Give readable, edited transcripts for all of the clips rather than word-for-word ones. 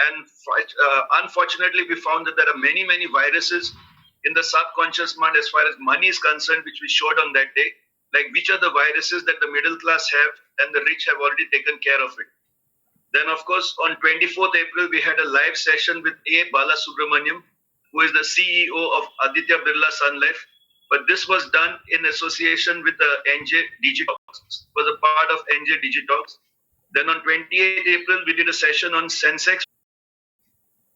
And unfortunately, we found that there are many, many viruses in the subconscious mind as far as money is concerned, which we showed on that day. Like which are the viruses that the middle class have and the rich have already taken care of it. Then, of course, on 24th April, we had a live session with A. Balasubramaniam, who is the CEO of Aditya Birla Sun Life. But this was done in association with the NJ Digitalks. It was a part of NJ Digitalks. Then on 28th April, we did a session on Sensex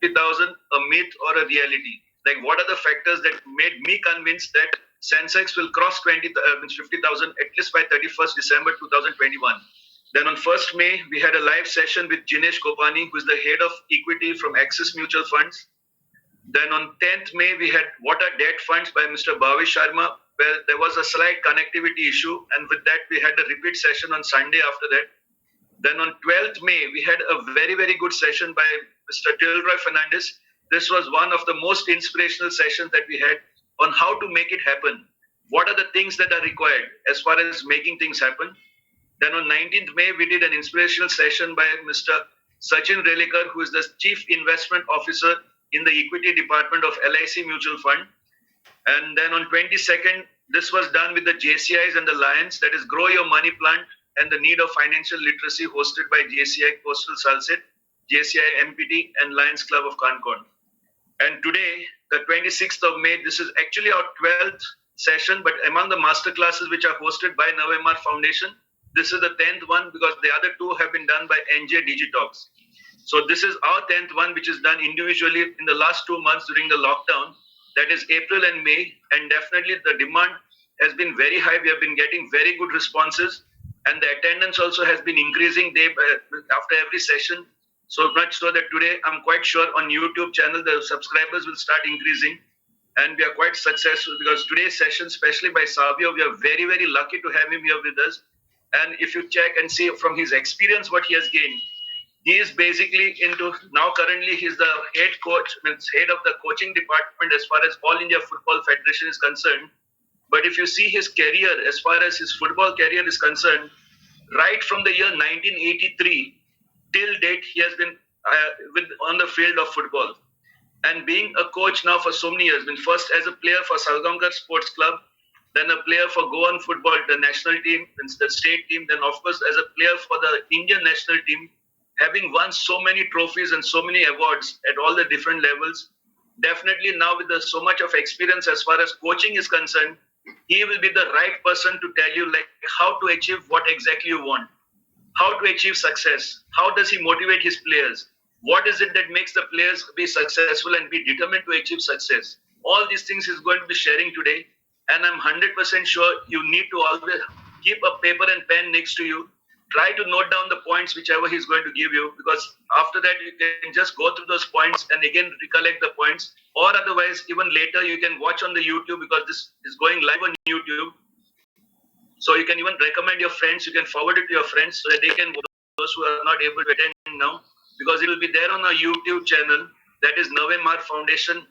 50,000, a myth or a reality. Like what are the factors that made me convinced that Sensex will cross 50,000 at least by 31st December 2021. Then on 1st May, we had a live session with Jinesh Gopani, who is the head of equity from Axis Mutual Funds. Then on 10th May, we had What Are Debt Funds by Mr. Bhavesh Sharma, where there was a slight connectivity issue. And with that, we had a repeat session on Sunday after that. Then on 12th May, we had a very, very good session by Mr. Dilroy Fernandez. This was one of the most inspirational sessions that we had on how to make it happen. What are the things that are required as far as making things happen? Then on 19th May, we did an inspirational session by Mr. Sachin Relekar, who is the Chief Investment Officer in the Equity Department of LIC Mutual Fund. And then on 22nd, this was done with the JCIs and the Lions, that is Grow Your Money Plant and the Need of Financial Literacy, hosted by JCI Coastal Salset, JCI MPT, and Lions Club of Concord. And today, the 26th of May, this is actually our 12th session, but among the master classes which are hosted by Navemarg Foundation, this is the 10th one because the other two have been done by NJ Digitalks. So this is our 10th one, which is done individually in the last 2 months during the lockdown. That is April and May. And definitely the demand has been very high. We have been getting very good responses. And the attendance also has been increasing day after every session. So much so that today I'm quite sure on YouTube channel, the subscribers will start increasing. And we are quite successful because today's session, especially by Savio, we are very, very lucky to have him here with us. And if you check and see from his experience what he has gained, he is basically into, now currently he's the head coach, means head of the coaching department as far as All India Football Federation is concerned. But if you see his career, as far as his football career is concerned, right from the year 1983 till date, he has been on the field of football. And being a coach now for so many years, first as a player for Salgaonkar Sports Club, then a player for Goan football, the national team, the state team, then of course as a player for the Indian national team, having won so many trophies and so many awards at all the different levels. Definitely now with so much of experience as far as coaching is concerned, he will be the right person to tell you like how to achieve what exactly you want, how to achieve success, how does he motivate his players, what is it that makes the players be successful and be determined to achieve success. All these things he's going to be sharing today. And I'm 100% sure you need to always keep a paper and pen next to you. Try to note down the points whichever he's going to give you, because after that you can just go through those points and again recollect the points, or otherwise even later you can watch on the YouTube because this is going live on YouTube. So you can even recommend your friends, you can forward it to your friends so that they can, those who are not able to attend now, because it will be there on our YouTube channel, that is Navemarg Foundation.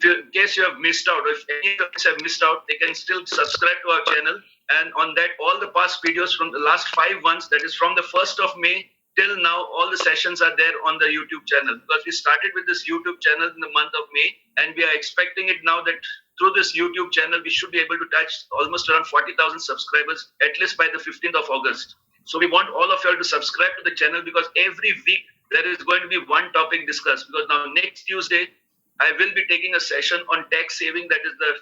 In case you have missed out, or if any of us have missed out, they can still subscribe to our channel. And on that, all the past videos from the last 5 months, that is from the 1st of May till now, all the sessions are there on the YouTube channel. Because we started with this YouTube channel in the month of May, and we are expecting it now that through this YouTube channel, we should be able to touch almost around 40,000 subscribers, at least by the 15th of August. So we want all of you to subscribe to the channel because every week there is going to be one topic discussed. Because now next Tuesday, I will be taking a session on tax saving, that is the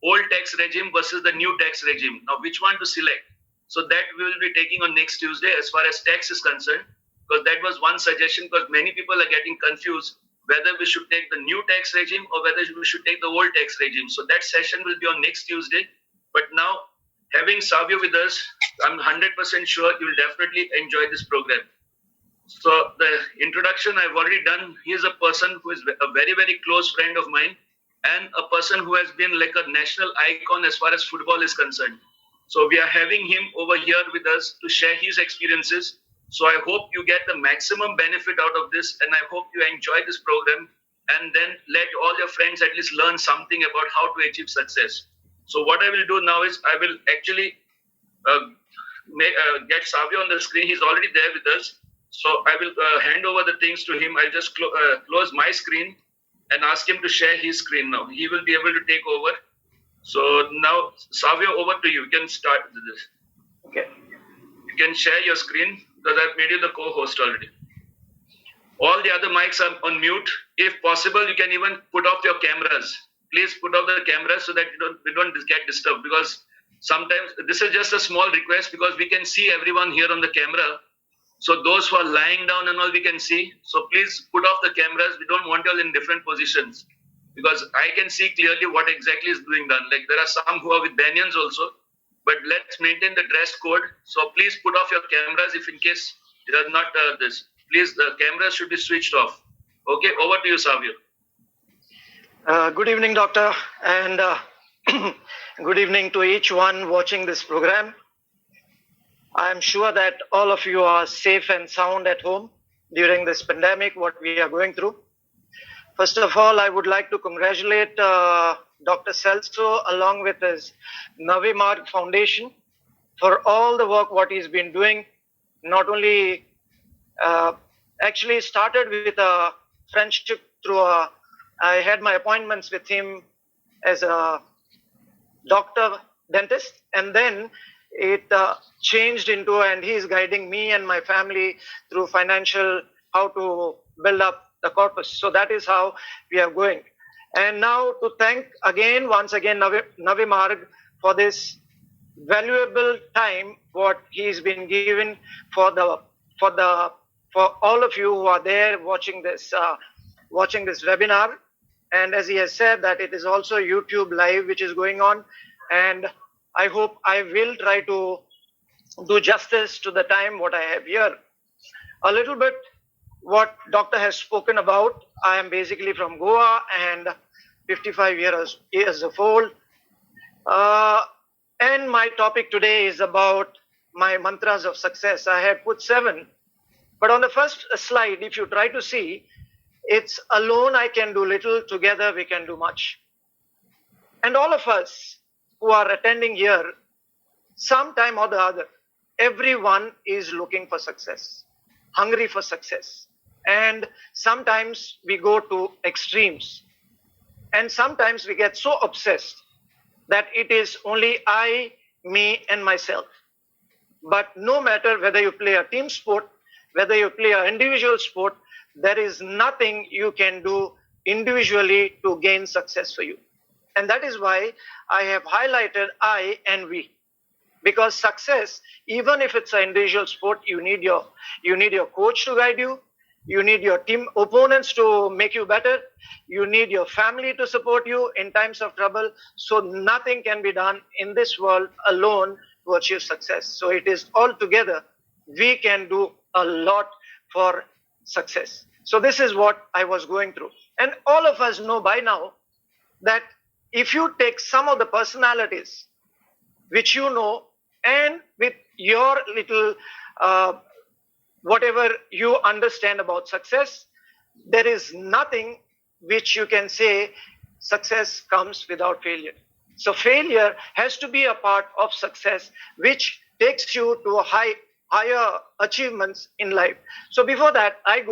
old tax regime versus the new tax regime. Now, which one to select? So that we will be taking on next Tuesday as far as tax is concerned, because that was one suggestion, because many people are getting confused whether we should take the new tax regime or whether we should take the old tax regime. So that session will be on next Tuesday. But now, having Savio with us, I'm 100% sure you will definitely enjoy this program. So the introduction I've already done. He is a person who is a very, very close friend of mine and a person who has been like a national icon as far as football is concerned. So we are having him over here with us to share his experiences. So I hope you get the maximum benefit out of this, and I hope you enjoy this program, and then let all your friends at least learn something about how to achieve success. So what I will do now is I will actually get Savio on the screen. He's already there with us. So I will hand over the things to him. I'll just close my screen and ask him to share his screen now. He will be able to take over. So now, Savio, over to you. You can start this. Okay. You can share your screen because I've made you the co-host already. All the other mics are on mute. If possible, you can even put off your cameras. Please put off the cameras so that we don't get disturbed, because sometimes this is just a small request because we can see everyone here on the camera. So those who are lying down and all we can see. So please put off the cameras. We don't want you all in different positions because I can see clearly what exactly is being done. Like there are some who are with banyans also, but let's maintain the dress code. So please put off your cameras if in case it is not this. Please, the cameras should be switched off. Okay, over to you, Savio. Good evening, Doctor, and good evening to each one watching this program. I am sure that all of you are safe and sound at home during this pandemic, what we are going through. First of all, I would like to congratulate Dr. Celso along with his Navemarg Foundation for all the work what he's been doing. Not only actually started with a friendship through I had my appointments with him as a doctor dentist, and then it changed into, and he's guiding me and my family through financial, how to build up the corpus. So that is how we are going. And now to thank again, once again, Navemarg for this valuable time what he's been given for all of you who are there watching this webinar. And as he has said that it is also YouTube live which is going on, and I hope I will try to do justice to the time what I have here. A little bit what doctor has spoken about. I am basically from Goa and 55 years of old. And my topic today is about my mantras of success. I have put 7, but on the first slide, if you try to see, it's alone I can do little, together we can do much. And all of us who are attending here, sometime or the other, everyone is looking for success, hungry for success. And sometimes we go to extremes. And sometimes we get so obsessed that it is only I, me, and myself. But no matter whether you play a team sport, whether you play an individual sport, there is nothing you can do individually to gain success for you. And that is why I have highlighted I and we. Because success, even if it's an individual sport, you need your coach to guide you. You need your team opponents to make you better. You need your family to support you in times of trouble. So nothing can be done in this world alone to achieve success. So it is all together. We can do a lot for success. So this is what I was going through. And all of us know by now that if you take some of the personalities which you know, and with your little whatever you understand about success, there is nothing which you can say success comes without failure. So failure has to be a part of success, which takes you to higher achievements in life. So before that, I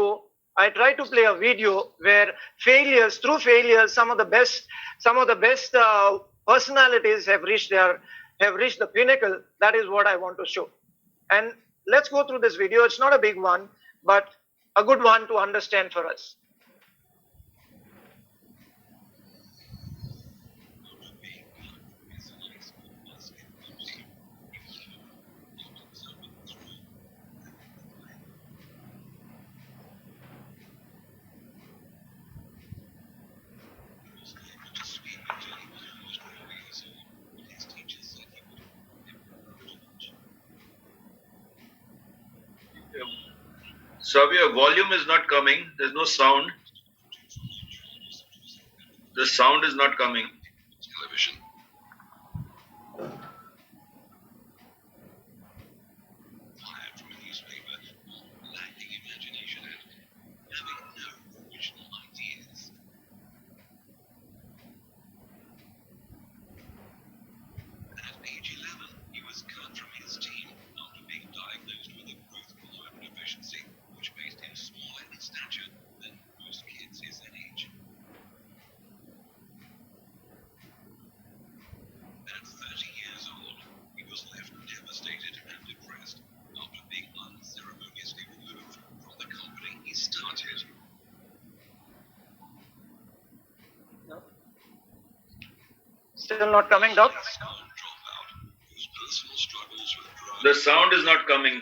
try to play a video where through failures, some of the best personalities have reached the pinnacle. That is what I want to show. And let's go through this video. It's not a big one, but a good one to understand for us. Savio, volume is not coming. There's no sound. The sound is not coming. Television. Hired from a newspaper, lacking imagination and having no original ideas. At age 11, he was cut from his team after being diagnosed with a growth hormone deficiency, Still not coming, Doc? The sound is not coming.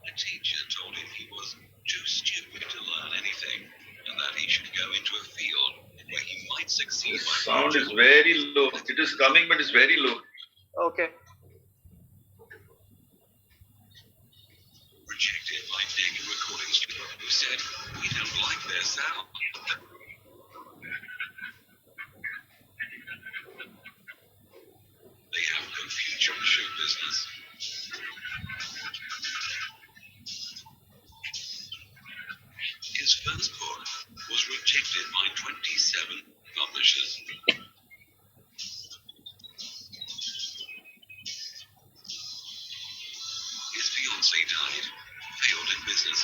A teacher told him he was too stupid to learn anything and that he should go into a field where he might succeed. The sound is very low. It is coming, but it's very low. Okay. Rejected by data recording studio who said we don't like their sound. They have no future in show business. His first book was rejected by 27 publishers. His fiancée died, failed in business,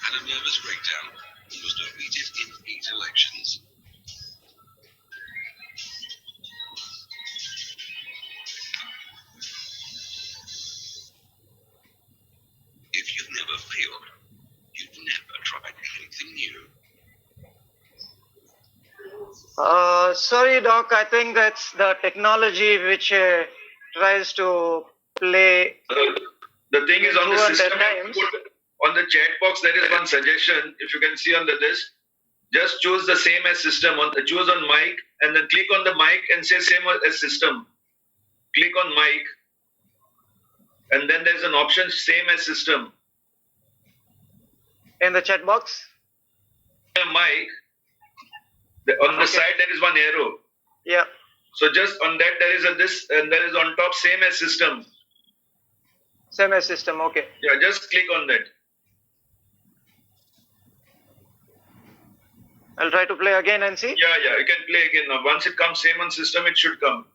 had a nervous breakdown, and was defeated in 8 elections. If you've never failed, you've never tried anything new. Sorry, Doc. I think that's the technology which tries to play. The thing is on the Fluent system, at times. on the chat box, there is one suggestion. If you can see on the list, just choose the same as system. Choose on mic and then click on the mic and say same as system. Click on mic and then there's an option same as system. In the chat box? A mic, on the side there is one arrow. Yeah. So just on that there is a this and there is on top same as system. Same as system, okay. Yeah, just click on that. I'll try to play again and see. Yeah, you can play again now. Once it comes same on system, it should come.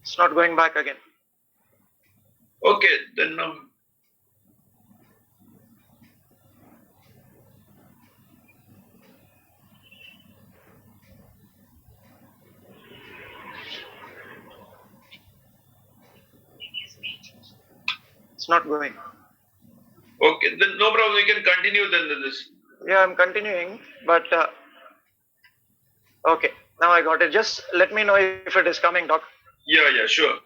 It's not going back again. Okay, then now. It's not going. Okay, then no problem. We can continue then with this. Yeah, I'm continuing, but okay. Now I got it. Just let me know if it is coming, Doc. Yeah, sure.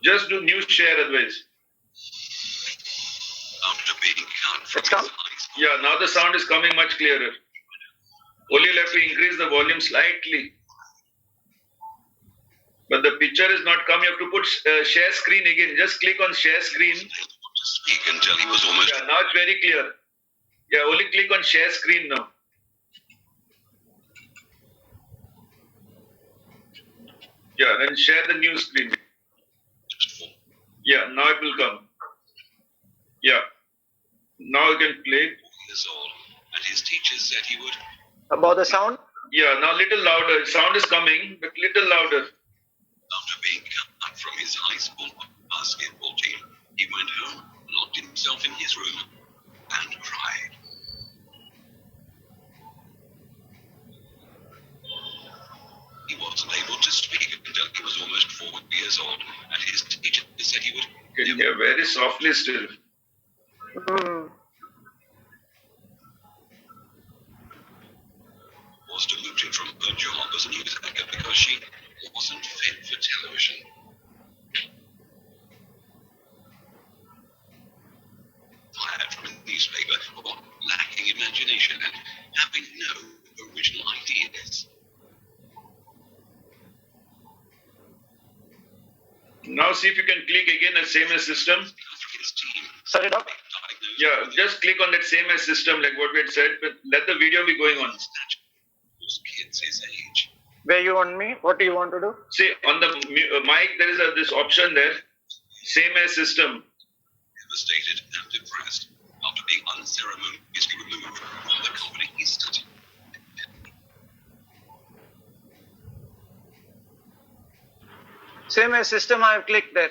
Just do new share otherwise. After being cut from It's come? his high school, Yeah, now the sound is coming much clearer. Only you'll have to increase the volume slightly. But the picture is not come. You have to put share screen again. Just click on share screen. to speak until he was almost Yeah, now it's very clear. Yeah, only click on share screen now. Yeah, then share the new screen. Yeah, now it will come. Yeah. Now you can play. years old, and his teachers said he would. About the sound? Yeah, now little louder. Sound is coming, but little louder. After being cut from his high school basketball team, he went home, locked himself in his room, and cried. He wasn't able to speak until he was almost 4 years old, and his teacher said he would. Can you hear very softly still? Was demoted from her job as a news anchor because she wasn't fit for television. Fired from a newspaper for lacking imagination and having no original ideas. Now see if you can click again as same as system. From his team, Sorry, Doc. diagnosed Yeah, just click on that same as system like what we had said, but let the video be going on. those kids his age. Where you want me? What do you want to do? See, on the mic, there is this option there, same as system. Devastated and depressed after being unceremoniously removed from the company he studied. Same as system, I have clicked there.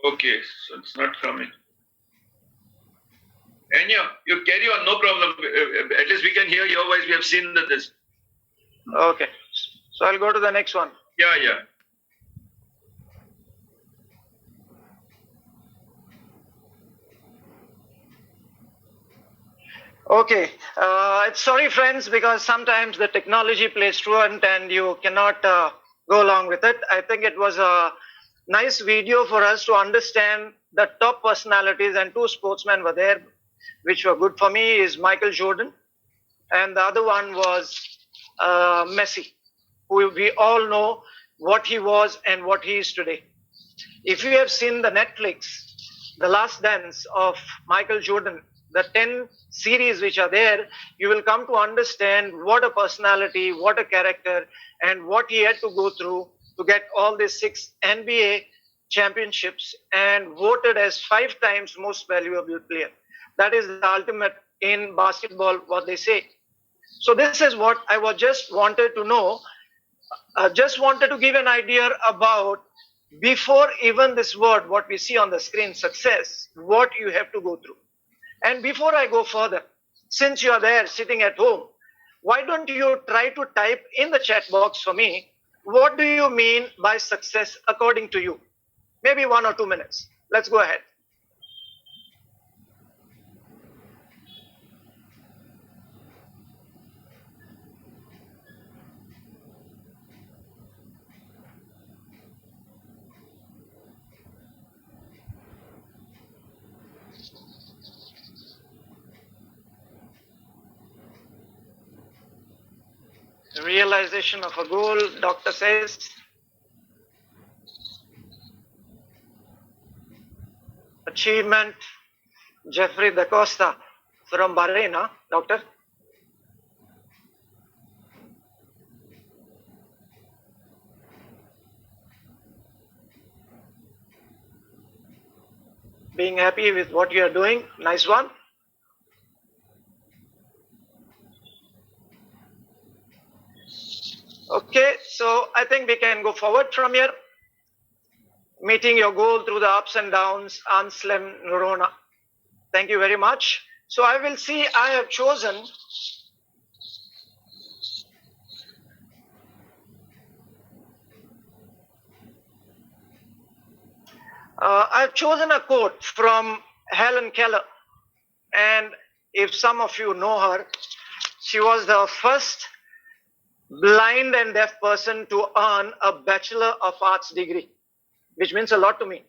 Okay, so it's not coming. Anya, you carry on, no problem. At least we can hear your voice. We have seen this. Okay. So I'll go to the next one. Yeah, yeah. Okay. Sorry, friends, because sometimes the technology plays truant and you cannot go along with it. I think it was a nice video for us to understand the top personalities, and two sportsmen were there, which were good for me, is Michael Jordan, and the other one was Messi, who we all know what he was and what he is today. If you have seen the Netflix, The Last Dance of Michael Jordan, the 10 series which are there, you will come to understand what a personality, what a character, and what he had to go through to get all these 6 NBA championships and voted as 5 times most valuable player. That is the ultimate in basketball, what they say. So this is what I was just wanted to know. Just wanted to give an idea about, before even this word, what we see on the screen, success, what you have to go through. And before I go further, since you are there sitting at home, why don't you try to type in the chat box for me, what do you mean by success according to you? Maybe 1 or 2 minutes. Let's go ahead. Realization of a goal, doctor says. Achievement, Jeffrey Da Costa from Bahrain, huh, doctor? Being happy with what you are doing, nice one. Okay, so I think we can go forward from here. Meeting your goal through the ups and downs, Anselm Norona. Thank you very much. So I will see, I have chosen I've chosen a quote from Helen Keller. And if some of you know her, she was the first blind and deaf person to earn a Bachelor of Arts degree, which means a lot to me.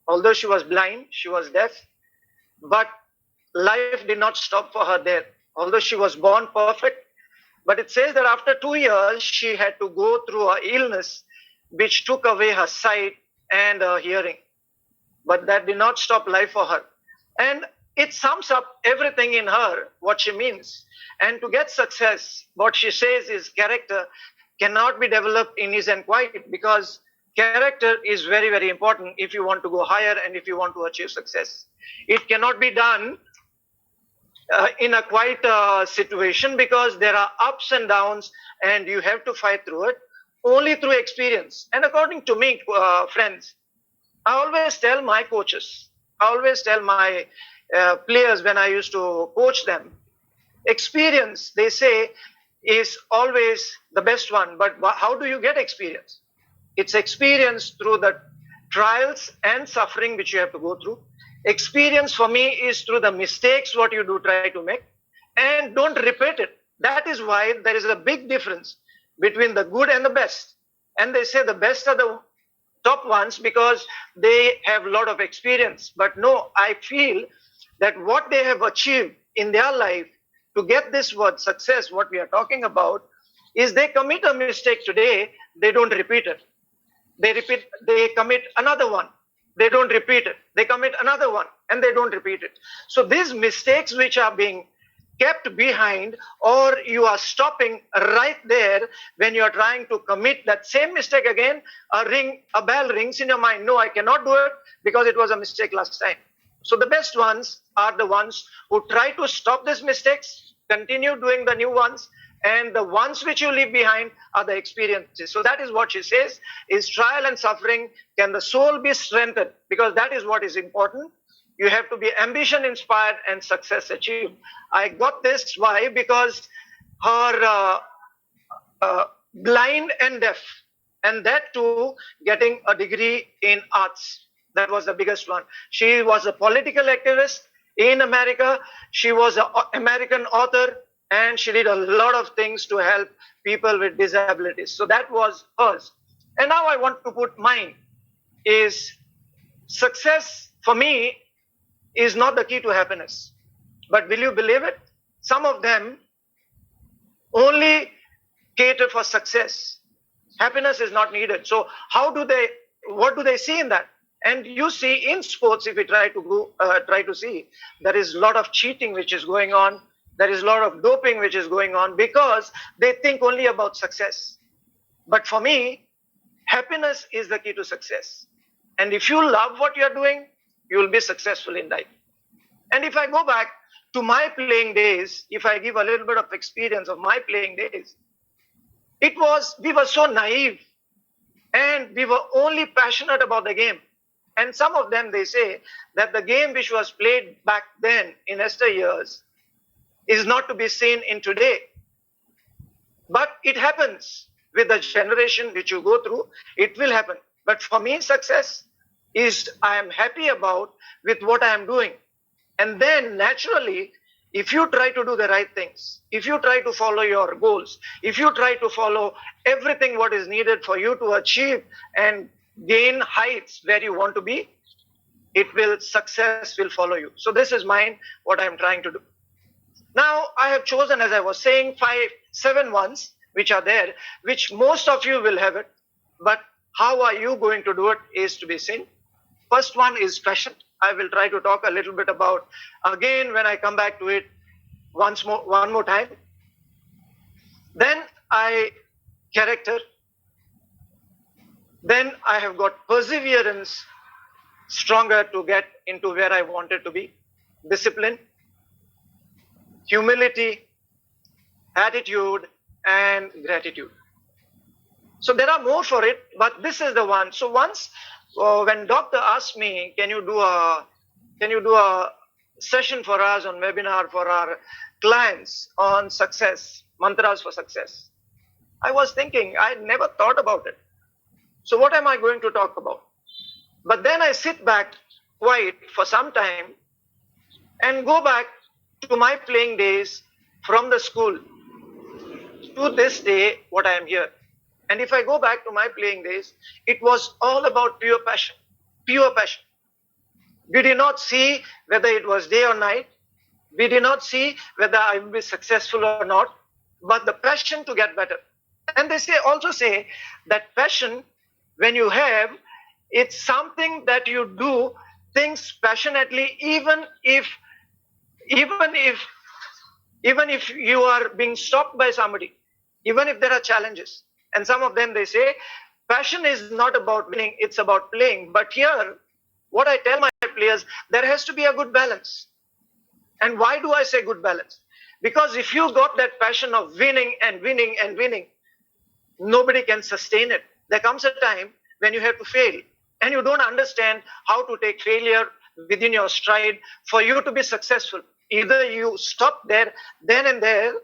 Although she was blind, she was deaf, but life did not stop for her there. Although she was born perfect, but it says that after 2 years, she had to go through an illness which took away her sight and her hearing. But that did not stop life for her. And it sums up everything in her, what she means. And to get success, what she says is character cannot be developed in ease and quiet, because character is very, very important if you want to go higher and if you want to achieve success. It cannot be done in a quiet situation, because there are ups and downs and you have to fight through it only through experience. And according to me, friends, I always tell my coaches, I always tell my players when I used to coach them, experience, they say, is always the best one. But how do you get experience? It's experience through the trials and suffering which you have to go through. Experience for me is through the mistakes what you do try to make, and don't repeat it. That is why there is a big difference between the good and the best. And they say the best are the top ones because they have a lot of experience. But no, I feel that what they have achieved in their life to get this word success, what we are talking about, is they commit a mistake today, they don't repeat it. They commit another one, they don't repeat it. They commit another one and they don't repeat it. So these mistakes which are being kept behind, or you are stopping right there when you are trying to commit that same mistake again, a bell rings in your mind. No, I cannot do it because it was a mistake last time. So the best ones are the ones who try to stop these mistakes, continue doing the new ones, and the ones which you leave behind are the experiences. So that is what she says, is trial and suffering, can the soul be strengthened? Because that is what is important. You have to be ambition inspired and success achieved. I got this. Why? Because her blind and deaf, and that too getting a degree in arts. That was the biggest one. She was a political activist in America. She was an American author, and she did a lot of things to help people with disabilities. So that was hers. And now I want to put mine is success for me is not the key to happiness. But will you believe it? Some of them only cater for success. Happiness is not needed. So what do they see in that? And you see in sports, if we try to see, there is a lot of cheating which is going on. There is a lot of doping which is going on because they think only about success. But for me, happiness is the key to success. And if you love what you're doing, you will be successful in life. And if I go back to my playing days, if I give a little bit of experience of my playing days, we were so naive and we were only passionate about the game. And some of them, they say that the game which was played back then in yesteryears is not to be seen in today. But it happens with the generation which you go through, it will happen. But for me, success is I am happy about with what I am doing. And then naturally, if you try to do the right things, if you try to follow your goals, if you try to follow everything what is needed for you to achieve and gain heights where you want to be, success will follow you. So this is mine, what I'm trying to do. Now I have chosen, as I was saying, 7 ones which are there, which most of you will have it. But how are you going to do it is to be seen. First one is passion. I will try to talk a little bit about again when I come back to it one more time. Then character. Then I have got perseverance, stronger to get into where I wanted to be. Discipline, humility, attitude, and gratitude. So there are more for it, but this is the one. So once when doctor asked me, can you do a session for us on webinar for our clients on success, mantras for success, I was thinking, I never thought about it. So what am I going to talk about? But then I sit back quiet for some time and go back to my playing days from the school to this day, what I am here. And if I go back to my playing days, it was all about pure passion, pure passion. We did not see whether it was day or night. We did not see whether I will be successful or not, but the passion to get better. And they also say that passion, when you have, it's something that you do things passionately, even if you are being stopped by somebody, even if there are challenges. And some of them, they say, passion is not about winning, it's about playing. But here, what I tell my players, there has to be a good balance. And why do I say good balance? Because if you got that passion of winning and winning and winning, nobody can sustain it. There comes a time when you have to fail. And you don't understand how to take failure within your stride for you to be successful. Either you stop there, then and there,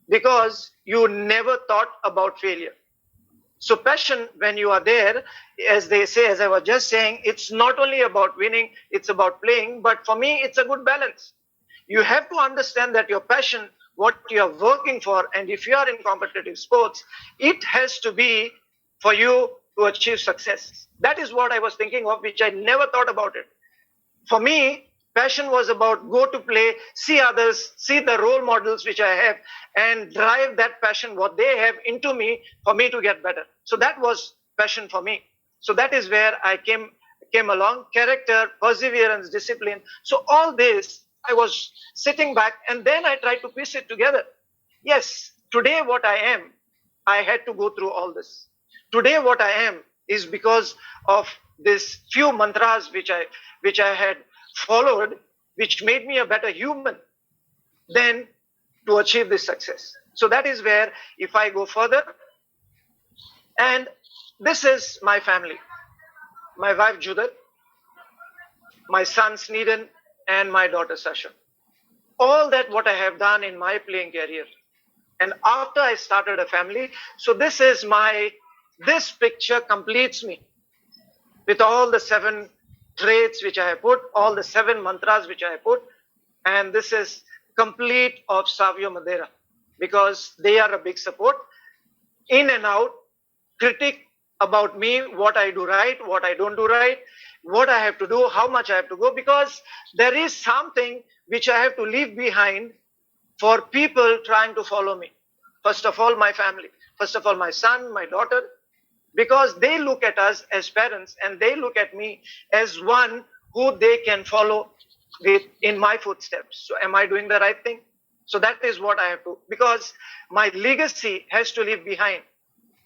because you never thought about failure. So passion, when you are there, as they say, as I was just saying, it's not only about winning, it's about playing. But for me, it's a good balance. You have to understand that your passion, what you are working for, and if you are in competitive sports, it has to be for you to achieve success. That is what I was thinking of, which I never thought about it. For me, passion was about go to play, see others, see the role models which I have, and drive that passion, what they have, into me for me to get better. So that was passion for me. So that is where I came along. Character, perseverance, discipline. So all this, I was sitting back and then I tried to piece it together. Yes, today what I am, I had to go through all this. Today what I am is because of this few mantras which I had followed, which made me a better human than to achieve this success. So that is where, if I go further, and this is my family, my wife Judith, my son Sneeden, and my daughter Sasha. All that what I have done in my playing career. And after I started a family, so this picture completes me with all the 7 traits which I have put, all the 7 mantras which I have put, and this is complete of Savio Medeira, because they are a big support in and out, critic about me, what I do right, what I don't do right, what I have to do, how much I have to go, because there is something which I have to leave behind for people trying to follow me. First of all, my family. First of all, my son, my daughter, because they look at us as parents and they look at me as one who they can follow with in my footsteps. So am I doing the right thing? So that is what I have to, because my legacy has to leave behind.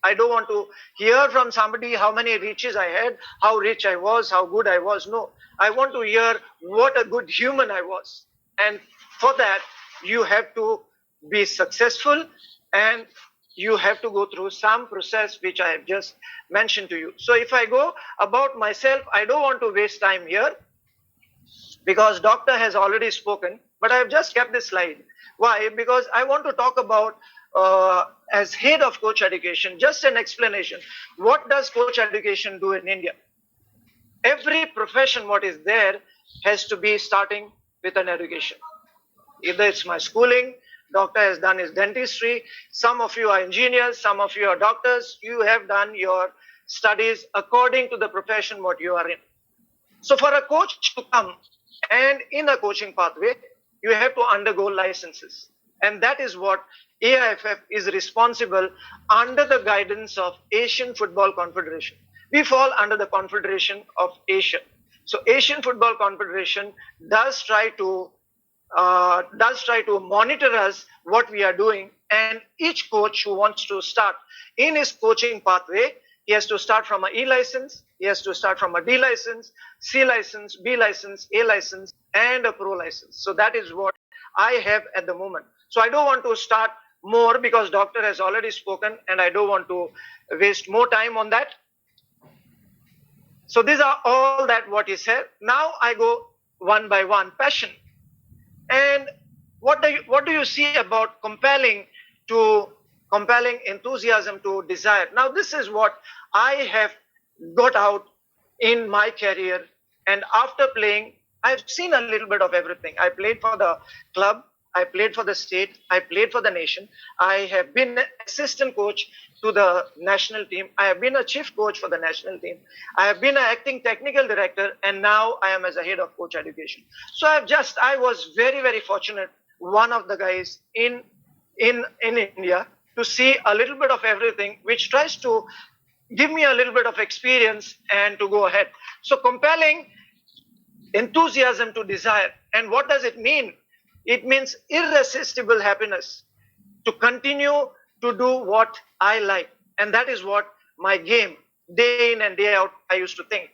I don't want to hear from somebody how many riches I had, how rich I was, how good I was. No, I want to hear what a good human I was. And for that, you have to be successful and you have to go through some process which I have just mentioned to you. So if I go about myself, I don't want to waste time here because doctor has already spoken, but I have just kept this slide. Why? Because I want to talk about as head of coach education, just an explanation. What does coach education do in India? Every profession what is there has to be starting with an education. Either it's my schooling, doctor has done his dentistry, some of you are engineers, some of you are doctors, you have done your studies according to the profession what you are in. So for a coach to come and in a coaching pathway, you have to undergo licenses. And that is what AIFF is responsible under the guidance of Asian Football Confederation. We fall under the Confederation of Asia. So Asian Football Confederation does try to monitor us what we are doing, and each coach who wants to start in his coaching pathway, he has to start from a E license, he has to start from a D license, C license, B license, A license, and a pro license. So that is what I have at the moment. So I don't want to start more because doctor has already spoken and I don't want to waste more time on that. So these are all that what he said. Now I go one by one. Passion. And what do you see about compelling enthusiasm to desire? Now this is what I have got out in my career, and after playing I've seen a little bit of everything. I played for the club, I played for the state, I played for the nation. I have been assistant coach to the national team. I have been a chief coach for the national team. I have been an acting technical director, and now I am as a head of coach education. So I was very, very fortunate, one of the guys in India, to see a little bit of everything, which tries to give me a little bit of experience and to go ahead. So compelling enthusiasm to desire. And what does it mean? It means irresistible happiness to continue to do what I like. And that is what my game, day in and day out, I used to think.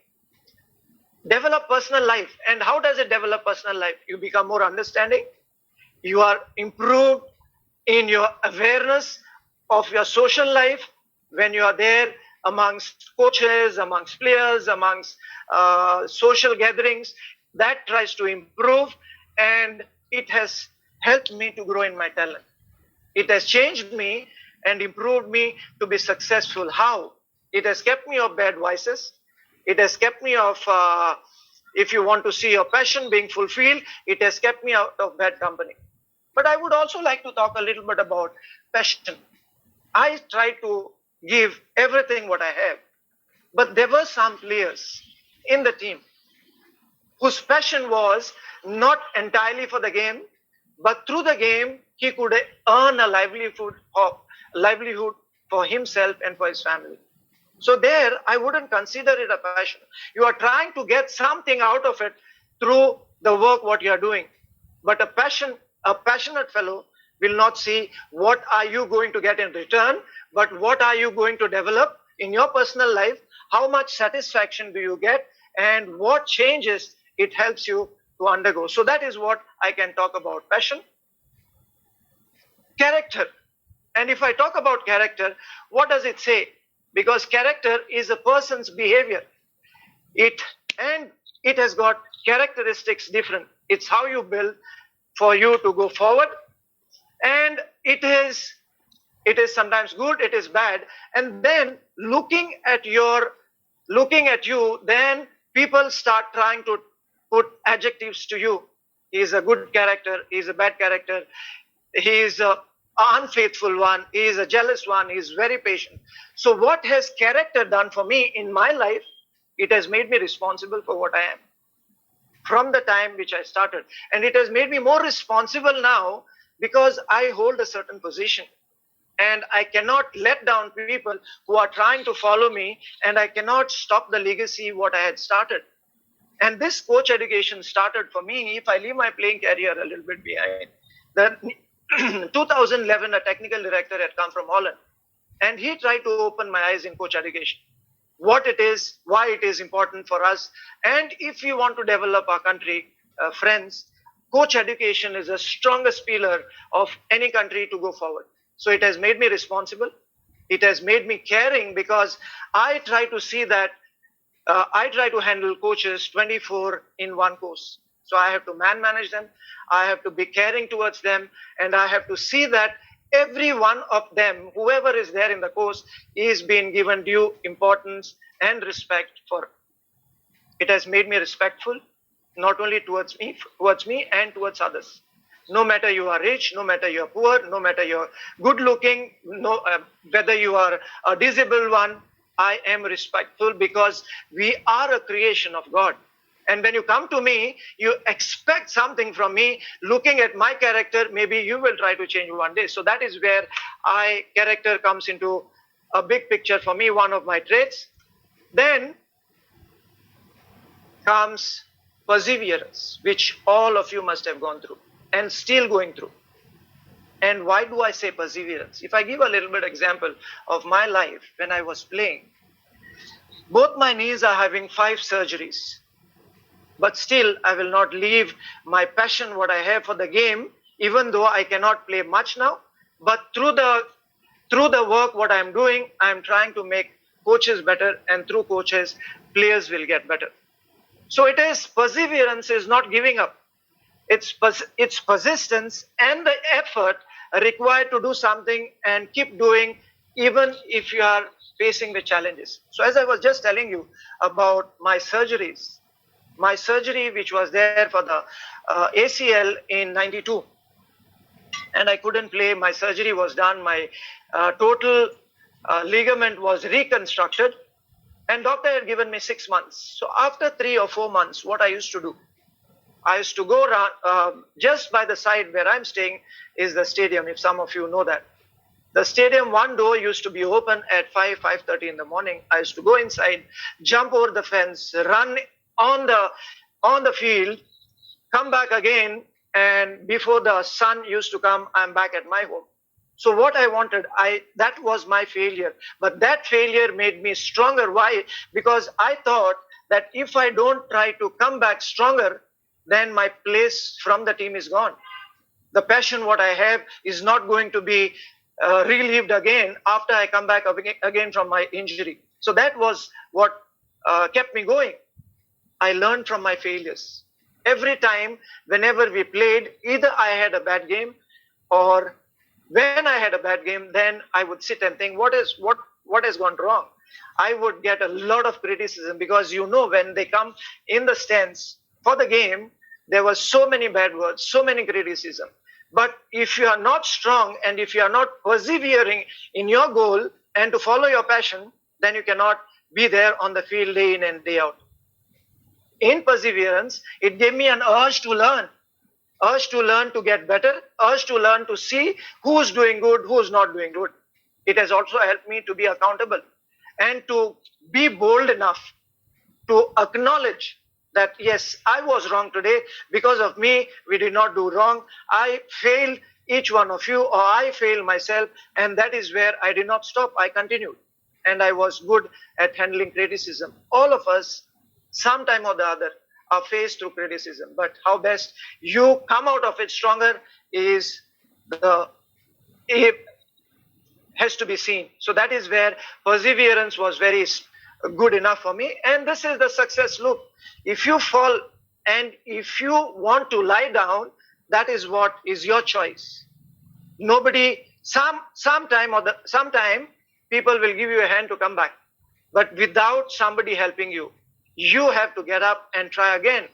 Develop personal life. And how does it develop personal life? You become more understanding. You are improved in your awareness of your social life when you are there amongst coaches, amongst players, amongst social gatherings. That tries to improve, and it has helped me to grow in my talent. It has changed me and improved me to be successful. How? It has kept me off bad vices. It has kept me off, if you want to see your passion being fulfilled, it has kept me out of bad company. But I would also like to talk a little bit about passion. I try to give everything what I have. But there were some players in the team whose passion was not entirely for the game, but through the game, he could earn a livelihood for himself and for his family. So there, I wouldn't consider it a passion. You are trying to get something out of it through the work what you are doing. But a passionate fellow will not see what are you going to get in return, but what are you going to develop in your personal life, how much satisfaction do you get, and what changes it helps you to undergo. So that is what I can talk about passion. Character. And if I talk about character, what does it say? Because character is a person's behavior. It has got characteristics different. It's how you build for you to go forward. And it is sometimes good, it is bad. And then looking at you, then people start trying to put adjectives to you. He is a good character, he is a bad character, he is a unfaithful one, he is a jealous one, he is very patient. So what has character done for me in my life? It has made me responsible for what I am from the time which I started. And it has made me more responsible now because I hold a certain position. And I cannot let down people who are trying to follow me, and I cannot stop the legacy what I had started. And this coach education started for me, if I leave my playing career a little bit behind. The 2011, a technical director had come from Holland, and he tried to open my eyes in coach education. What it is, why it is important for us, and if we want to develop our country, friends, coach education is the strongest pillar of any country to go forward. So it has made me responsible. It has made me caring because I try to see that I try to handle coaches 24 in one course. So I have to manage them. I have to be caring towards them. And I have to see that every one of them, whoever is there in the course, is being given due importance and respect for. It has made me respectful, not only towards me and towards others. No matter you are rich, no matter you are poor, no matter you are good looking, whether you are a disabled one, I am respectful because we are a creation of God. And when you come to me, you expect something from me. Looking at my character, maybe you will try to change one day. So that is where character comes into a big picture for me, one of my traits. Then comes perseverance, which all of you must have gone through and still going through. And why do I say perseverance? If I give a little bit example of my life when I was playing, both my knees are having 5 surgeries, but still I will not leave my passion, what I have for the game, even though I cannot play much now. But through the work what I am doing, I am trying to make coaches better, and through coaches, players will get better. So it is perseverance is not giving up. It's persistence and the effort required to do something and keep doing even if you are facing the challenges. So as I was just telling you about my surgeries, my surgery which was there for the ACL in 92, and I couldn't play. My surgery was done. My total ligament was reconstructed, and doctor had given me 6 months. So after 3 or 4 months, what I used to do, I used to go around, just by the side where I'm staying is the stadium, if some of you know that. The stadium, one door used to be open at 5:30 in the morning. I used to go inside, jump over the fence, run on the field, come back again, and before the sun used to come, I'm back at my home. So what I wanted, that was my failure. But that failure made me stronger. Why? Because I thought that if I don't try to come back stronger, then my place from the team is gone. The passion what I have is not going to be relieved again after I come back again from my injury. So that was what kept me going. I learned from my failures. Every time, whenever we played, either I had a bad game, or when I had a bad game, then I would sit and think, what has gone wrong? I would get a lot of criticism because when they come in the stands for the game, there were so many bad words, so many criticism. But if you are not strong and if you are not persevering in your goal and to follow your passion, then you cannot be there on the field day in and day out. In perseverance, it gave me an urge to learn to get better, urge to learn to see who's doing good, who's not doing good. It has also helped me to be accountable and to be bold enough to acknowledge that, yes, I was wrong today. Because of me, we did not do wrong. I failed each one of you, or I failed myself, and that is where I did not stop. I continued, and I was good at handling criticism. All of us, sometime or the other, are faced through criticism, but how best you come out of it stronger has to be seen. So that is where perseverance was very good enough for me. And this is the success loop. If you fall And if you want to lie down, that is what is your choice. Nobody, sometime people will give you a hand to come back, but without somebody helping you, you have to get up and try again.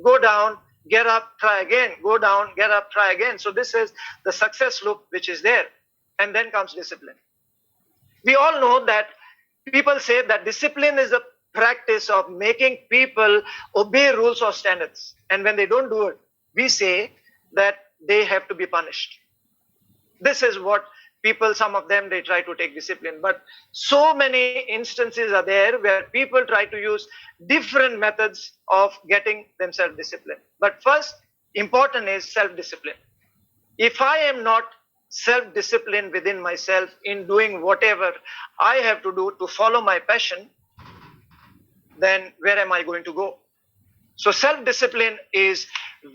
Go down, get up, try again. Go down, get up, try again. So this is the success loop which is there. And then comes discipline. We all know that people say that discipline is the practice of making people obey rules or standards. And when they don't do it, we say that they have to be punished. This is what people, some of them, they try to take discipline. But so many instances are there where people try to use different methods of getting themselves disciplined. But first, important is self-discipline. If I am not self-disciplined within myself in doing whatever I have to do to follow my passion, then where am I going to go? So self-discipline is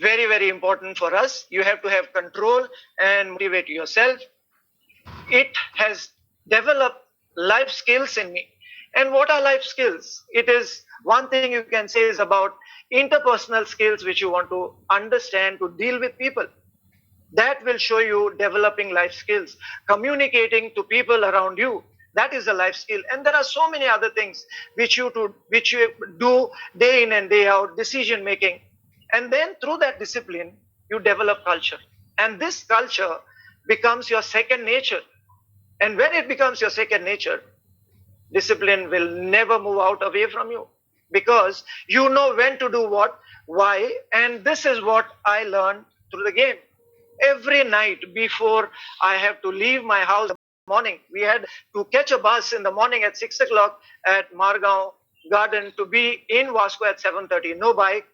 very, very important for us. You have to have control and motivate yourself. It has developed life skills in me. And what are life skills? It is one thing you can say is about interpersonal skills which you want to understand to deal with people. That will show you developing life skills. Communicating to people around you, that is a life skill. And there are so many other things which you do day in and day out, decision making. And then through that discipline, you develop culture. And this culture becomes your second nature. And when it becomes your second nature, discipline will never move out away from you, because you know when to do what, why. And this is what I learned through the game. Every night before I have to leave my house in the morning, we had to catch a bus in the morning at 6 o'clock at Margao Garden to be in Vasco at 7:30. No bike,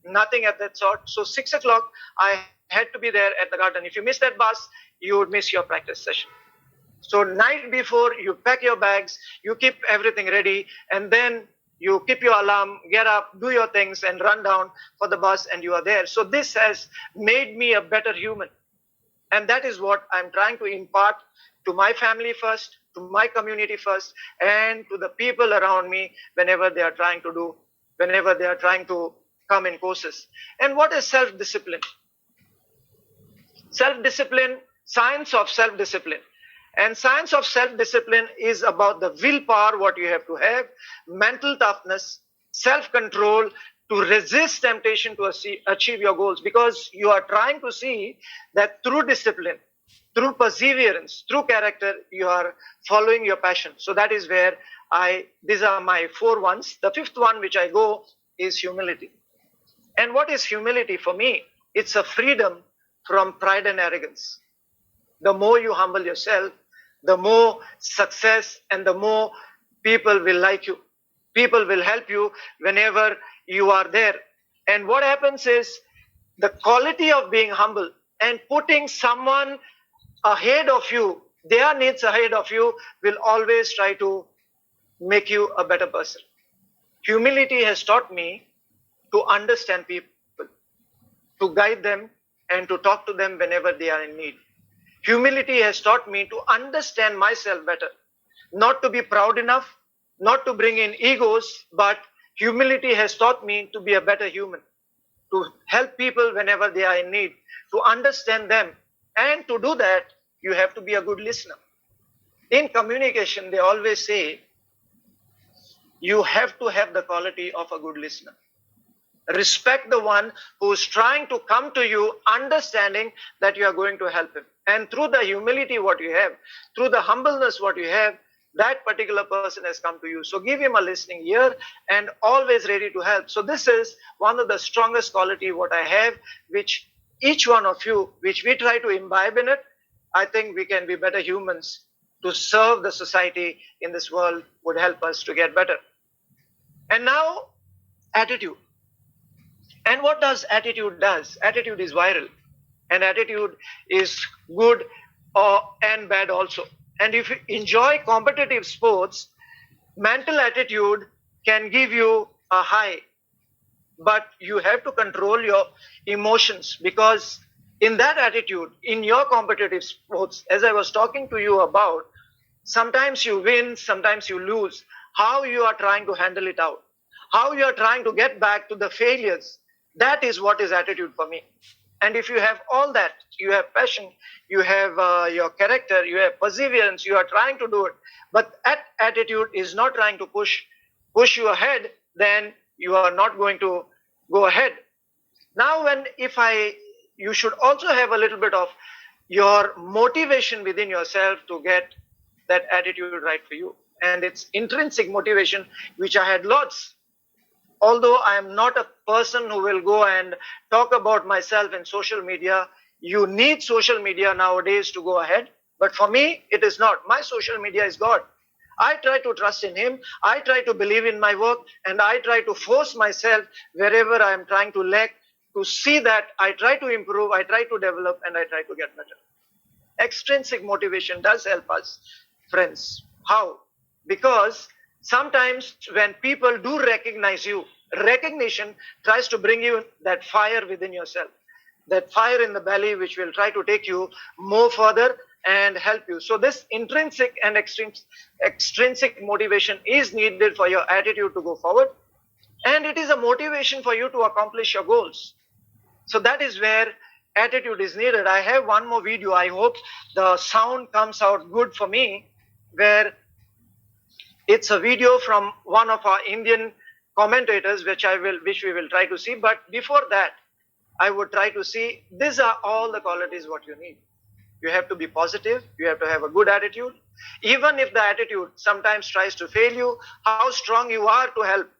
nothing at that sort. So 6 o'clock, I had to be there at the garden. If you miss that bus, you would miss your practice session. So night before, you pack your bags, you keep everything ready, and then you keep your alarm, get up, do your things, and run down for the bus, and you are there. So this has made me a better human. And that is what I'm trying to impart to my family first, to my community first, and to the people around me whenever they are trying to come in courses. And what is self-discipline? Self-discipline, science of self-discipline. And science of self-discipline is about the willpower, what you have to have, mental toughness, self-control to resist temptation to achieve your goals, because you are trying to see that through discipline, through perseverance, through character, you are following your passion. So that is where these are my 4 ones. The 5th one which I go is humility. And what is humility for me? It's a freedom from pride and arrogance. The more you humble yourself, the more success and the more people will like you. People will help you whenever you are there. And what happens is the quality of being humble and putting someone ahead of you, their needs ahead of you, will always try to make you a better person. Humility has taught me to understand people, to guide them, and to talk to them whenever they are in need. Humility has taught me to understand myself better, not to be proud enough, not to bring in egos, but humility has taught me to be a better human, to help people whenever they are in need, to understand them. And to do that, you have to be a good listener. In communication, they always say, you have to have the quality of a good listener. Respect the one who is trying to come to you, understanding that you are going to help him. And through the humility what you have, through the humbleness what you have, that particular person has come to you. So give him a listening ear and always ready to help. So this is one of the strongest quality what I have, which each one of you, which we try to imbibe in it, I think we can be better humans to serve the society in this world, would help us to get better. And now, attitude. And what does attitude does? Attitude is viral, and attitude is good and bad also. And if you enjoy competitive sports, mental attitude can give you a high, but you have to control your emotions, because in that attitude, in your competitive sports, as I was talking to you about, sometimes you win, sometimes you lose. How you are trying to handle it out, how you are trying to get back to the failures, That is what is attitude for me. And if you have all that, you have passion, you have your character, you have perseverance, you are trying to do it, but that attitude is not trying to push you ahead, then you are not going to go ahead. Now, when if I you should also have a little bit of your motivation within yourself to get that attitude right for you. And it's intrinsic motivation, which I had lots. Although I am not a person who will go and talk about myself in social media, you need social media nowadays to go ahead. But for me, it is not. My social media is God. I try to trust in Him. I try to believe in my work, and I try to force myself wherever I am trying to lack to see that I try to improve, I try to develop, and I try to get better. Extrinsic motivation does help us, friends. How? Because sometimes when people do recognize you, recognition tries to bring you that fire within yourself, that fire in the belly, which will try to take you more further and help you. So this intrinsic and extrinsic motivation is needed for your attitude to go forward, and it is a motivation for you to accomplish your goals. So that is where attitude is needed. I have one more video. I hope the sound comes out good for me, where it's a video from one of our Indian commentators, which we will try to see. But before that, I would try to see, these are all the qualities what you need. You have to be positive. You have to have a good attitude. Even if the attitude sometimes tries to fail you, how strong you are to help.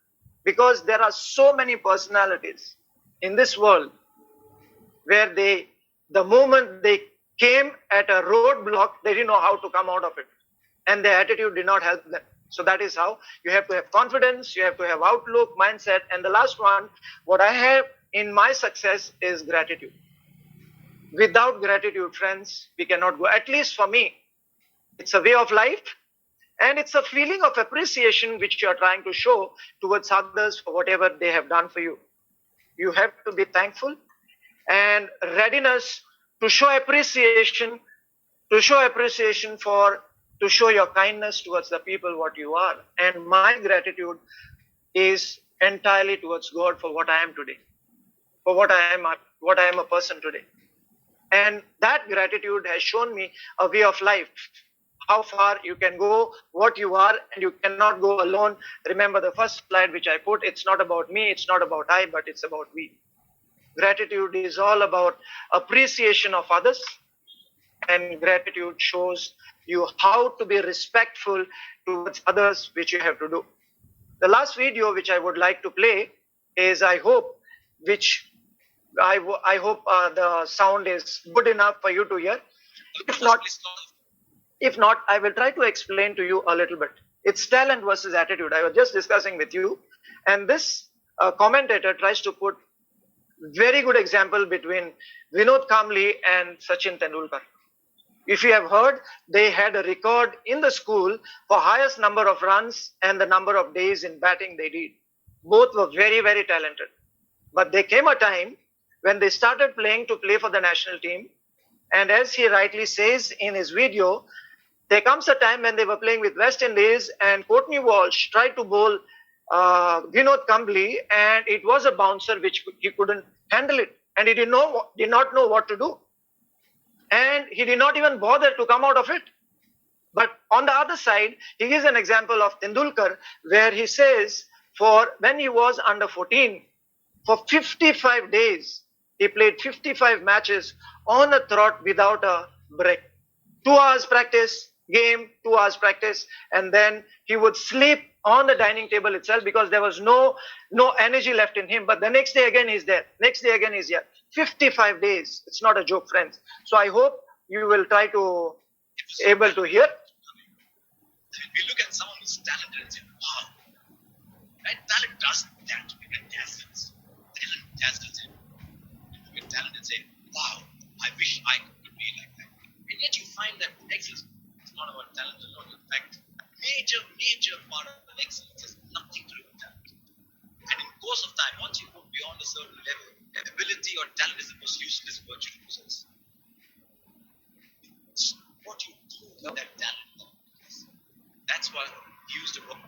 Because there are so many personalities in this world where the moment they came at a roadblock, they didn't know how to come out of it. And their attitude did not help them. So that is how you have to have confidence, you have to have outlook, mindset. And the last one, what I have in my success is gratitude. Without gratitude, friends, we cannot go. At least for me, it's a way of life, and it's a feeling of appreciation which you are trying to show towards others for whatever they have done for you. You have to be thankful and readiness to show appreciation, to show your kindness towards the people what you are. And my gratitude is entirely towards God for what I am today, for what I am a person today. And that gratitude has shown me a way of life, how far you can go, what you are, and you cannot go alone. Remember the first slide which I put, it's not about me, it's not about I, but it's about we. Gratitude is all about appreciation of others, and gratitude shows you how to be respectful towards others, which you have to do. The last video which I would like to play is, I hope the sound is good enough for you to hear. If not, I will try to explain to you a little bit. It's talent versus attitude. I was just discussing with you, and this commentator tries to put very good example between Vinod Kamble and Sachin Tendulkar. If you have heard, they had a record in the school for highest number of runs and the number of days in batting they did. Both were very, very talented. But there came a time when they started playing to play for the national team. And as he rightly says in his video, there comes a time when they were playing with West Indies and Courtney Walsh tried to bowl Vinod Kamble, and it was a bouncer which he couldn't handle it, and he did not know what to do, and he did not even bother to come out of it. But on the other side, he gives an example of Tendulkar, where he says, for when he was under 14, for 55 days, he played 55 matches on a trot without a break. 2 hours practice, game, 2 hours practice, and then he would sleep on the dining table itself because there was no energy left in him. But the next day again he's there. Next day again he's here. 55 days. It's not a joke, friends. So I hope you will try to able to hear. We look at someone who's talented and say, wow, right? Talent does that. We get talents. Talent dazzles him. We get talent and say, wow, I wish I could be like that. And yet you find that excellence is not about talent alone. In fact, major part of excellence has nothing to do with talent. And in course of time, once you go beyond a certain level, ability or talent is the most useless virtue to possess. It's what you do with that talent. That's what he used to work.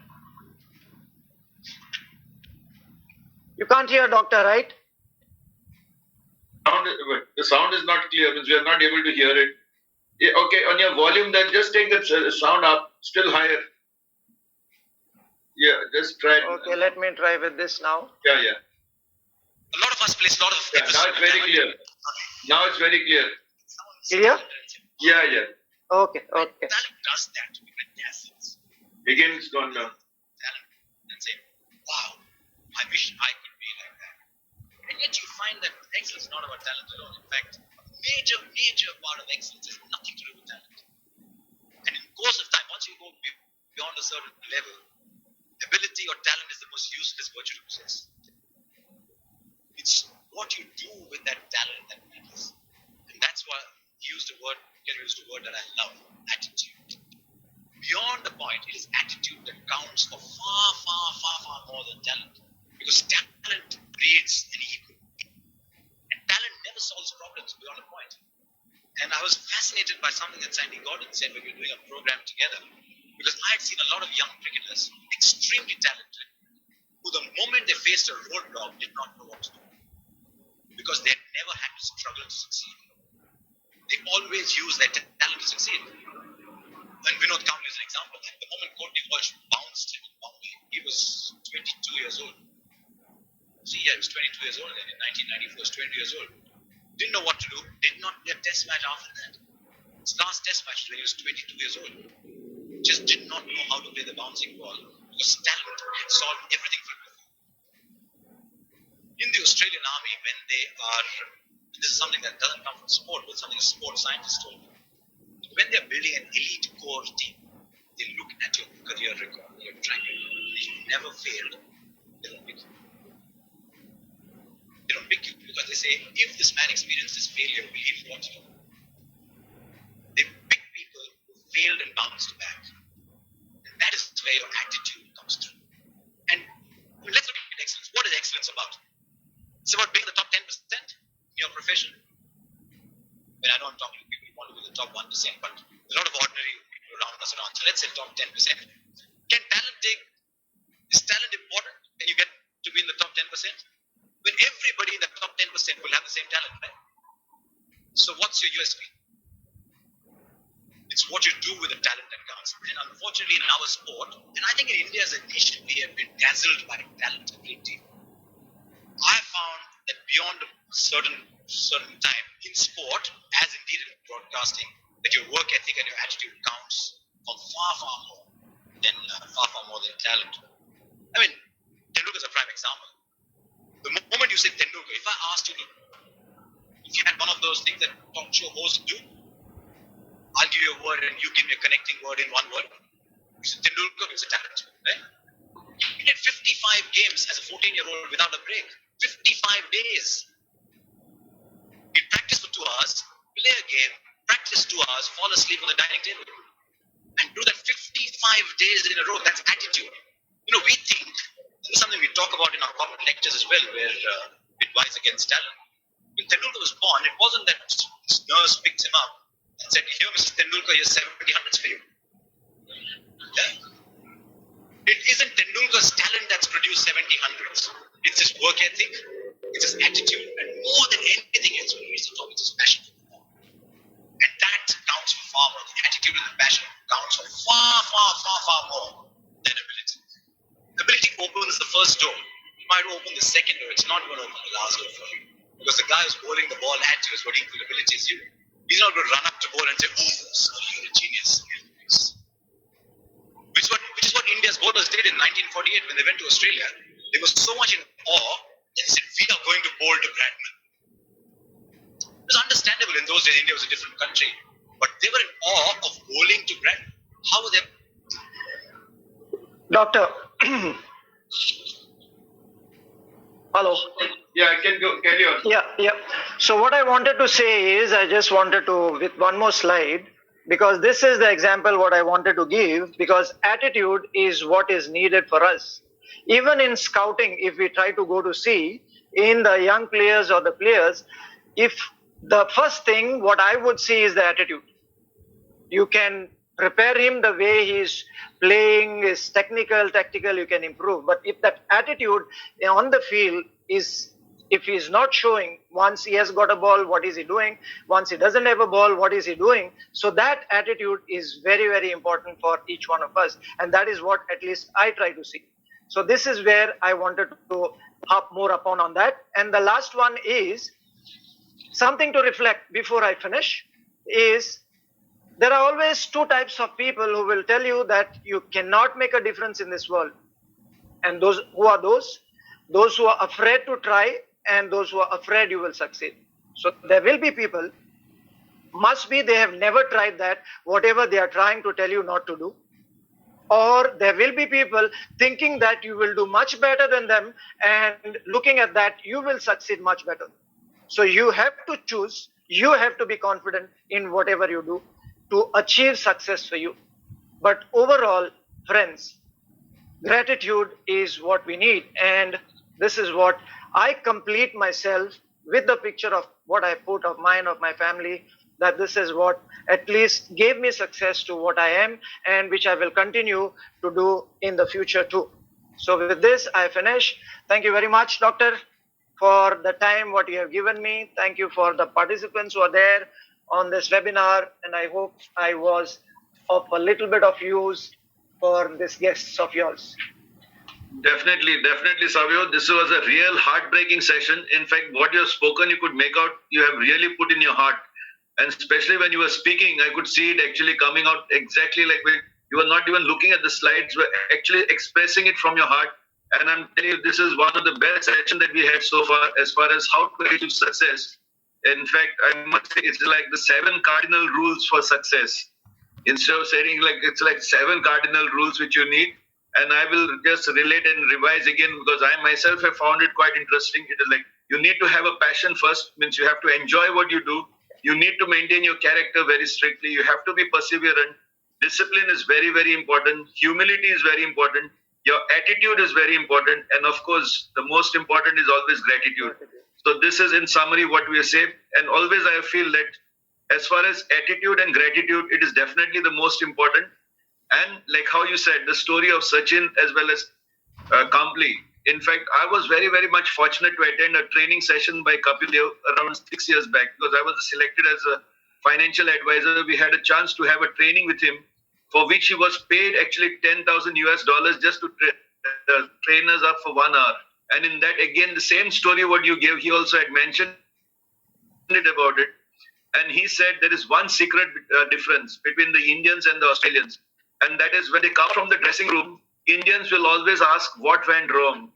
You can't hear, doctor, right? the sound is not clear. Means we are not able to hear it. Yeah, okay, on your volume, then just take the sound up, still higher. Yeah, just try. Okay, let me try with this now. Yeah, yeah. A lot of us place a lot of Yeah, now it's very clear. Now it's very clear. Clear? Yeah, yeah. Okay, okay. Talent does that to different assets. Again, it's gone down. Talent and say, wow, I wish I could be like that. And yet you find that excellence is not about talent alone. In fact, a major part of excellence has nothing to do with talent. And in the course of time, once you go beyond a certain level, ability or talent is the most useless virtue to possess. It's what you do with that talent that matters. And that's why he used a word that I love, attitude. Beyond the point, it is attitude that counts for far more than talent. Because talent breeds an ego. And talent never solves problems beyond a point. And I was fascinated by something that Sandy Gordon said when we were doing a program together. Because I had seen a lot of young cricketers, extremely talented, who the moment they faced a roadblock did not know what to do. Because they had never had to struggle to succeed. They always use their talent to succeed. And Vinod Kambli is an example. The moment Courtney Walsh bounced in Bombay, he was 22 years old. See, yeah, he was 22 years old then. In 1994, he was 20 years old. Didn't know what to do. Did not play a test match after that. His last test match when he was 22 years old. Just did not know how to play the bouncing ball because talent had solved everything for him. In the Australian Army, when they are, this is something that doesn't come from sport, but something a sports scientist told me. When they're building an elite core team, they look at your career record, your track record. If you never failed, they don't pick you. They don't pick you because they say, if this man experienced this failure, will he want to? They pick people who failed and bounced back. And that is where your attitude comes through. And let's look at excellence. What is excellence about? It's about being the top 10% in your profession. When I know I'm talking to people who want to be the top 1%, but a lot of ordinary people around us around. So let's say top 10%. Is talent important? Can you get to be in the top 10%? When everybody in the top 10% will have the same talent, right? So what's your USP? It's what you do with the talent that counts. And unfortunately in our sport, and I think in India as a nation, we have been dazzled by talent ability. I found that beyond a certain time in sport, as indeed in broadcasting, that your work ethic and your attitude counts for far more than talent. I mean, Tendulkar is a prime example. The moment you say Tendulkar, if I asked you, if you had one of those things that talk show hosts do, I'll give you a word and you give me a connecting word in one word. You say Tendulkar is a talent, right? He did 55 games as a 14-year-old without a break. 55 days. He practiced for 2 hours, play a game, practice 2 hours, fall asleep on the dining table. And do that 55 days in a row. That's attitude. You know, we think, this is something we talk about in our corporate lectures as well, where we advise against talent. When Tendulkar was born, it wasn't that his nurse picked him up and said, here, Mr. Tendulkar, here's 70 hundreds for you. Yeah. It isn't Tendulkar's talent that's produced 70 hundreds. It's his work ethic, it's his attitude, and more than anything else, when he reaches the top, it's his passion for the ball. And that counts for far more. The attitude and the passion counts for far more than ability. Ability opens the first door. It might open the second door. It's not going to open the last door for you. Because the guy who's bowling the ball at you has got equal ability as you. He's not going to run up to ball and say, oh, sorry, you're a genius. Which is what India's bowlers did in 1948 when they went to Australia. They were so much in awe that they said, we are going to bowl to Bradman. It was understandable in those days. India was a different country. But they were in awe of bowling to Bradman. How were they? Doctor. Hello. Yeah, I can go. Carry on. Yeah. So what I wanted to say is, I just wanted to, with one more slide, because this is the example what I wanted to give, because attitude is what is needed for us. Even in scouting, if we try to go to see in the young players or the players, if the first thing what I would see is the attitude. You can prepare him the way he's playing, is technical, tactical, you can improve. But if that attitude on the field is if he is not showing, once he has got a ball, what is he doing? Once he doesn't have a ball, what is he doing? So that attitude is very, very important for each one of us. And that is what at least I try to see. So this is where I wanted to harp more upon on that. And the last one is something to reflect before I finish is there are always two types of people who will tell you that you cannot make a difference in this world. And those who are those who are afraid to try and those who are afraid you will succeed. So there will be people, must be they have never tried that, whatever they are trying to tell you not to do. Or there will be people thinking that you will do much better than them, and looking at that, you will succeed much better. So you have to choose, you have to be confident in whatever you do to achieve success for you. But overall, friends, gratitude is what we need. And this is what I complete myself with the picture of what I put of mine, of my family, that this is what at least gave me success to what I am and which I will continue to do in the future too. So with this, I finish. Thank you very much, Doctor, for the time what you have given me. Thank you for the participants who are there on this webinar. And I hope I was of a little bit of use for these guests of yours. Definitely, Savio. This was a real heartbreaking session. In fact, what you have spoken, you could make out, you have really put in your heart. And especially when you were speaking, I could see it actually coming out exactly like when you were not even looking at the slides, you were actually expressing it from your heart. And I'm telling you, this is one of the best sessions that we had so far as how to achieve success. In fact, I must say it's like the 7 cardinal rules for success. Instead of saying like it's like 7 cardinal rules which you need. And I will just relate and revise again because I myself have found it quite interesting. It is like you need to have a passion first, means you have to enjoy what you do. You need to maintain your character very strictly. You have to be perseverant. Discipline is very, very important. Humility is very important. Your attitude is very important. And of course, the most important is always gratitude. So this is in summary what we say. And always I feel that as far as attitude and gratitude, it is definitely the most important. And like how you said, the story of Sachin as well as Kampli. In fact, I was very, very much fortunate to attend a training session by Kapil Dev around 6 years back because I was selected as a financial advisor. We had a chance to have a training with him for which he was paid actually $10,000 just to train us up for 1 hour. And in that, again, the same story what you gave, he also had mentioned it about it. And he said there is one secret difference between the Indians and the Australians. And that is when they come from the dressing room, Indians will always ask what went wrong.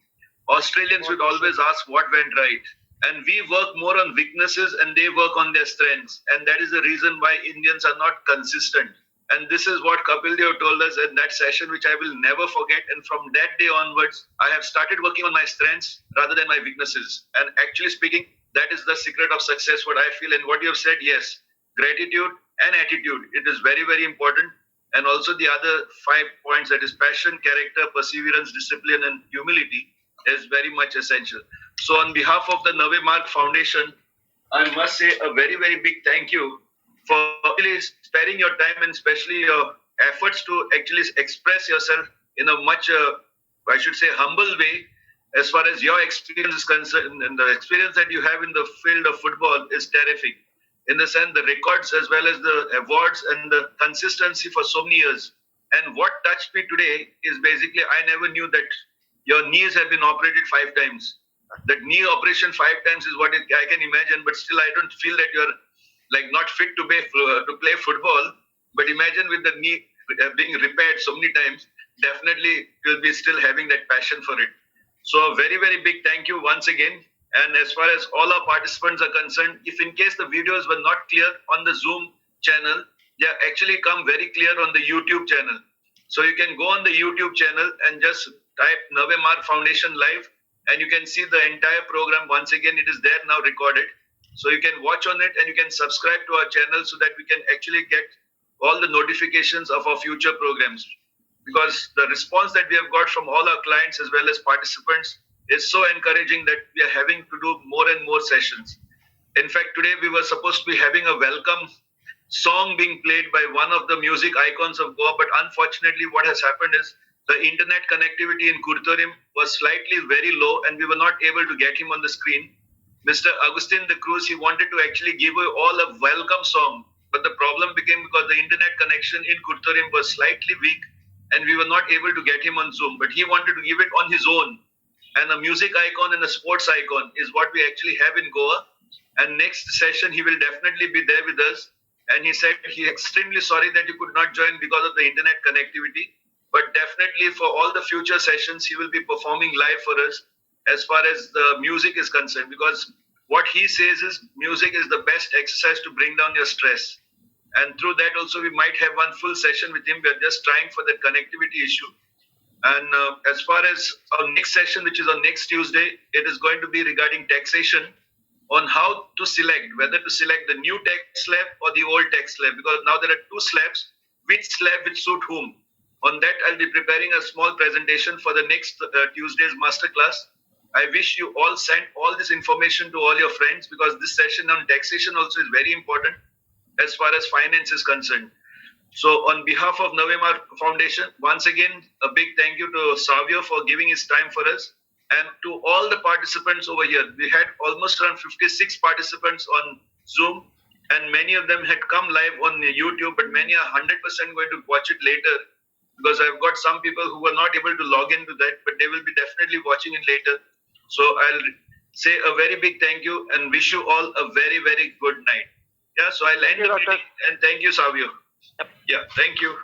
Australians would always ask what went right. And we work more on weaknesses and they work on their strengths. And that is the reason why Indians are not consistent. And this is what Kapil Dev told us in that session, which I will never forget. And from that day onwards, I have started working on my strengths rather than my weaknesses. And actually speaking, that is the secret of success, what I feel. And what you have said, yes, gratitude and attitude, it is very, very important. And also the other 5 points, that is passion, character, perseverance, discipline, and humility, is very much essential. So on behalf of the Navemarg Foundation, I must say a very, very big thank you for really sparing your time and especially your efforts to actually express yourself in a much, I should say, humble way as far as your experience is concerned. And the experience that you have in the field of football is terrific. In the sense, the records as well as the awards and the consistency for so many years. And what touched me today is basically, I never knew that your knees have been operated 5 times. That knee operation 5 times is what I can imagine, but still I don't feel that you're like not fit to play football. But imagine with the knee being repaired so many times, definitely you'll be still having that passion for it. So a very, very big thank you once again. And as far as all our participants are concerned, if in case the videos were not clear on the Zoom channel, they actually come very clear on the YouTube channel. So you can go on the YouTube channel and just type Navemarg Foundation Live and you can see the entire program. Once again, it is there now recorded. So you can watch on it and you can subscribe to our channel so that we can actually get all the notifications of our future programs. Because the response that we have got from all our clients as well as participants is so encouraging that we are having to do more and more sessions. In fact, today we were supposed to be having a welcome song being played by one of the music icons of Goa, but unfortunately what has happened is the internet connectivity in Kurtorim was slightly very low and we were not able to get him on the screen. Mr. Agustin de Cruz, he wanted to actually give you all a welcome song, but the problem became because the internet connection in Kurtorim was slightly weak, and we were not able to get him on Zoom. But he wanted to give it on his own, and a music icon and a sports icon is what we actually have in Goa. And next session, he will definitely be there with us. And he said he's extremely sorry that he could not join because of the internet connectivity. But definitely for all the future sessions, he will be performing live for us as far as the music is concerned. Because what he says is music is the best exercise to bring down your stress. And through that also, we might have one full session with him. We're just trying for that connectivity issue. And as far as our next session, which is on next Tuesday, it is going to be regarding taxation, on how to select, whether to select the new tax slab or the old tax slab, because now there are two slabs, which slab will suit whom. On that, I'll be preparing a small presentation for the next Tuesday's masterclass. I wish you all send all this information to all your friends, because this session on taxation also is very important as far as finance is concerned. So on behalf of Navemarg Foundation, once again, a big thank you to Savio for giving his time for us. And to all the participants over here. We had almost around 56 participants on Zoom, and many of them had come live on YouTube, but many are 100% going to watch it later, because I've got some people who were not able to log into that, but they will be definitely watching it later. So I'll say a very big thank you and wish you all a very, very good night. Yeah, so I'll end the meeting, and thank you, Savio. Yep. Yeah, thank you.